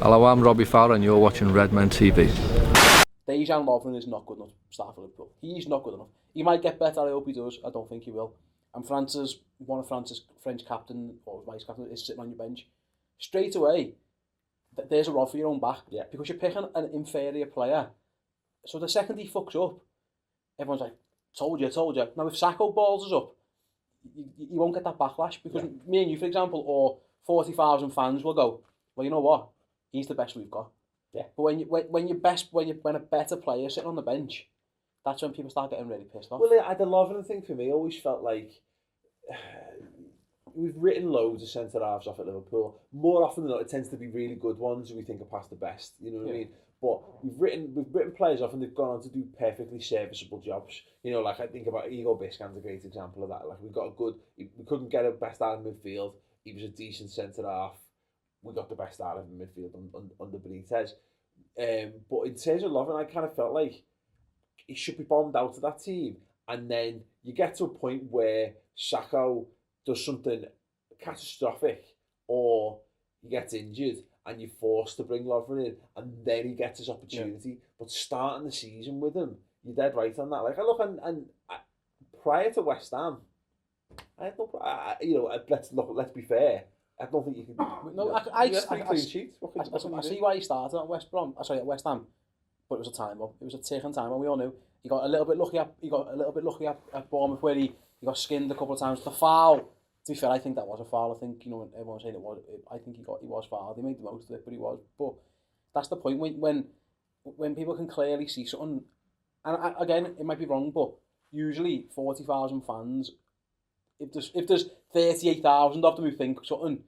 Hello, I'm Robbie Fowler and you're watching Redmen TV. Dejan Lovren is not good enough to start for Liverpool. He's not good enough. He might get better, I hope he does. I don't think he will. And one of France's French captain or vice captain is sitting on your bench. Straight away, there's a rod for your own back. Yeah. Because you're picking an inferior player. So the second he fucks up, everyone's like, told you. Now if Sakho balls us up, you won't get that backlash because me and you, for example, or 40,000 fans will go, well, you know what? He's the best we've got. Yeah. But when a better player sitting on the bench, that's when people start getting really pissed off. Well, the Lovren thing for me always felt like we've written loads of centre halves off at Liverpool. More often than not, it tends to be really good ones who we think are past the best. You know what I mean? But we've written players off and they've gone on to do perfectly serviceable jobs. You know, like I think about Igor Biscan's a great example of that. Like we couldn't get a best out of midfield. He was a decent centre half. We got the best out of him in midfield under Benitez. But in terms of Lovren, I kind of felt like he should be bombed out of that team. And then you get to a point where Sakho does something catastrophic or he gets injured and you're forced to bring Lovren in and then he gets his opportunity. Yeah. But starting the season with him, you're dead right on that. Like I look and prior to West Ham, I had no, let's be fair. I don't think you can. No, I see why he started at West Ham, but it was a time bomb. It was a ticking time bomb. We all knew he got a little bit lucky. At Bournemouth where he got skinned a couple of times. The foul. To be fair, I think that was a foul. I think everyone's saying it was. I think he was fouled. He made the most of it, but he was. But that's the point when people can clearly see something. And again, it might be wrong, but usually 40,000 fans. If there's 38,000 of them who think something,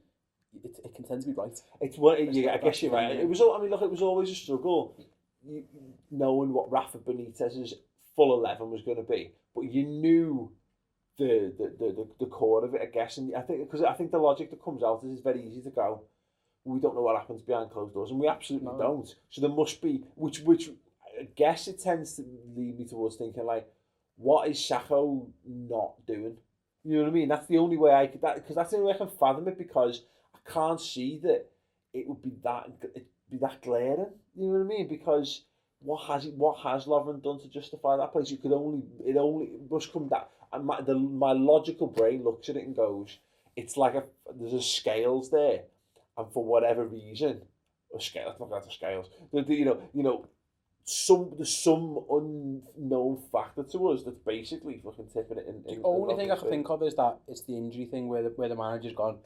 it can tend to be right. It's what I guess you're right. It was. I mean, look, it was always a struggle, knowing what Rafa Benitez's full 11 was going to be, but you knew the core of it, I guess. And I think the logic that comes out is it's very easy to go, we don't know what happens behind closed doors, and we absolutely don't. So there must be, which I guess it tends to lead me towards thinking like, what is Sakho not doing? You know what I mean? That's the only way I could, because that's the only way I can fathom it, because I can't see that it would be that glaring. You know what I mean? Because what has Lovren done to justify that place? It only must come that. And my logical brain looks at it and goes, it's like there's a scales there, and for whatever reason, a scale. Let's look at the scales. There's some unknown factor to us that's basically fucking tipping it in. The only thing I can think of is that it's the injury thing where the manager's gone,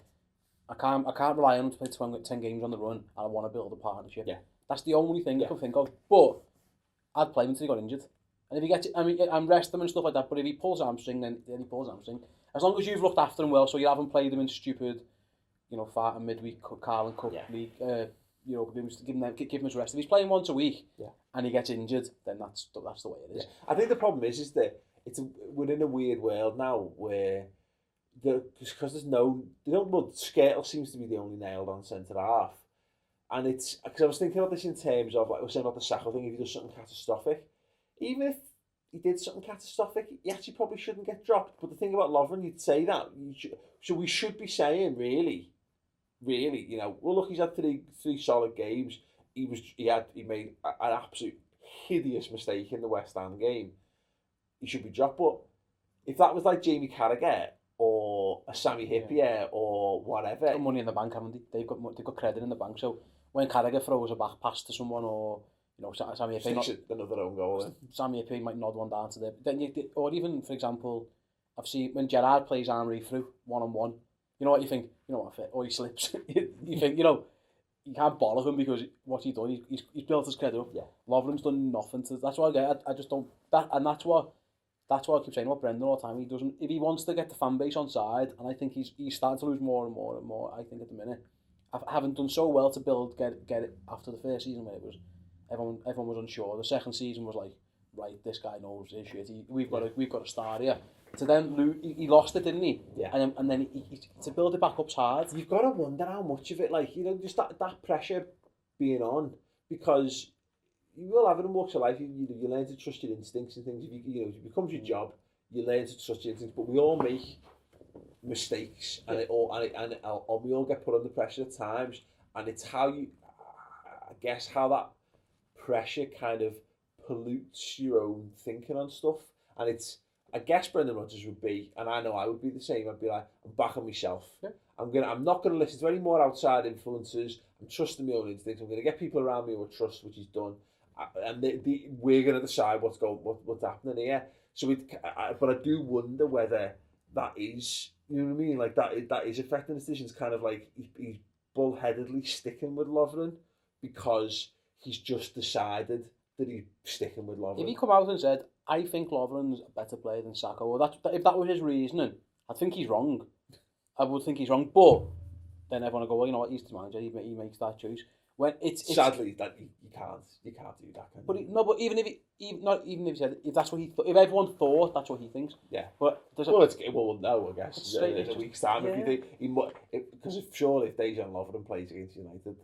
I can't rely on him to play 10 games on the run, and I want to build a partnership. Yeah. That's the only thing I can think of. But I'd play him until he got injured. And if he gets, I'm rest him and stuff like that, but if he pulls hamstring, then he pulls hamstring. As long as you've looked after him well, so you haven't played him in stupid, fart and midweek Carling Cup league, give him his rest. If he's playing once a week and he gets injured, then that's the way it is. Yeah. I think the problem is that we're in a weird world now where because Skirtle seems to be the only nailed on centre half, and it's because I was thinking about this in terms of like I was saying about the Sakho thing. If he does something catastrophic, even if he did something catastrophic, he actually probably shouldn't get dropped. But the thing about Lovren, you'd say that so we should be saying really, well look, he's had three solid games. He made an absolute hideous mistake in the West Ham game. He should be dropped. But if that was like Jamie Carragher or a Sammy Hippier or whatever, got money in the bank, haven't they? They've got credit in the bank. So when Carragher throws a back pass to someone, or Sammy Hippier, another own goal. Sammy Hippier might nod one down to them. Then or even for example, I've seen when Gerrard plays Henry through 1-on-1. You know what you think? You know what? Or he slips. You think you can't bollock him because what's he done? He's built his credit up. Yeah. Lovren's done nothing to. That's why I just don't. That's what I keep saying about Brendan all the time. He doesn't. If he wants to get the fan base on side, and I think he's starting to lose more and more and more. I think at the minute, I haven't done so well to get it after the first season where it was everyone was unsure. The second season was like, right, this guy knows his shit. We've got a star here. To then he lost it, didn't he? Yeah. And then he to build it back up's hard. You've got to wonder how much of it, just that pressure being on, because you will have it in walks of life. You learn to trust your instincts and things. If it becomes your job, you learn to trust your instincts. But we all make mistakes, and we all get put under pressure at times. And it's how you. I guess how that pressure kind of pollutes your own thinking on stuff. And it's, I guess Brendan Rodgers would be, and I know I would be the same. I'd be like, I'm back on myself. Yeah. I'm not gonna listen to any more outside influences. I'm trusting my own instincts. I'm gonna get people around me who I trust, which he's done, and we're gonna decide what's happening here. So but I do wonder whether that is, you know what I mean, like that is affecting decisions. Kind of like he's bullheadedly sticking with Lovren because he's just decided that he's sticking with Lovren. If he come out and said, I think Lovren's a better player than Sakho, or if that was his reasoning, I'd think he's wrong. I would think he's wrong, but then everyone will go, well, you know what, he's the manager, he makes that choice. When it's sadly that you can't do that. But even if he said, if that's what if everyone thought that's what he thinks, yeah. But we'll know, I guess, in a week's time. Yeah. If you think because surely if Dejan Lovren plays against United,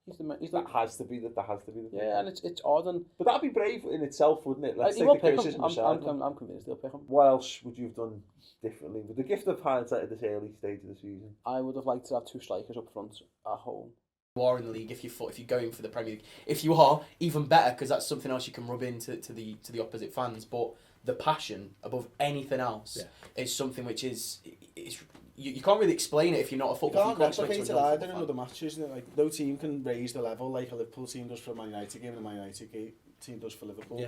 that has to be the thing. Yeah, and it's odd, but that'd be brave in itself, wouldn't it? Let's he take will the pick criticism him. aside. I'm convinced he'll pick him. What else would you have done differently with the gift of hindsight at this early stage of the season? I would have liked to have two strikers up front at home. You are in the league if you're going for the Premier League. If you are, even better, because that's something else you can rub into to the opposite fans. But the passion above anything else is something which is you can't really explain it if you're not a football. You can't replicate it either in other matches, isn't it? Like, no team can raise the level like a Liverpool team does for a Man United game and a Man United team does for Liverpool. Yeah.